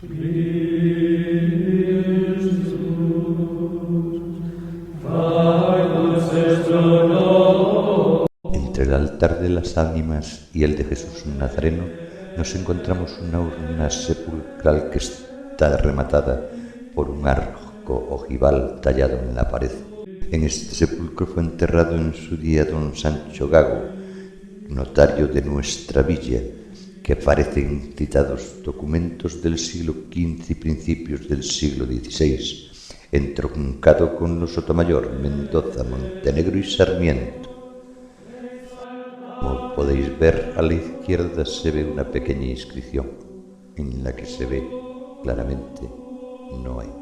Entre el altar de las ánimas y el de Jesús Nazareno nos encontramos una urna sepulcral que está rematada por un arco ojival tallado en la pared. En este sepulcro fue enterrado en su día don Sancho Gago, notario de nuestra villa, que aparece en citados documentos del siglo XV y principios del siglo XVI, entroncado con los Sotomayor, Mendoza, Montenegro y Sarmiento. Como podéis ver, a la izquierda se ve una pequeña inscripción en la que se ve claramente no hay.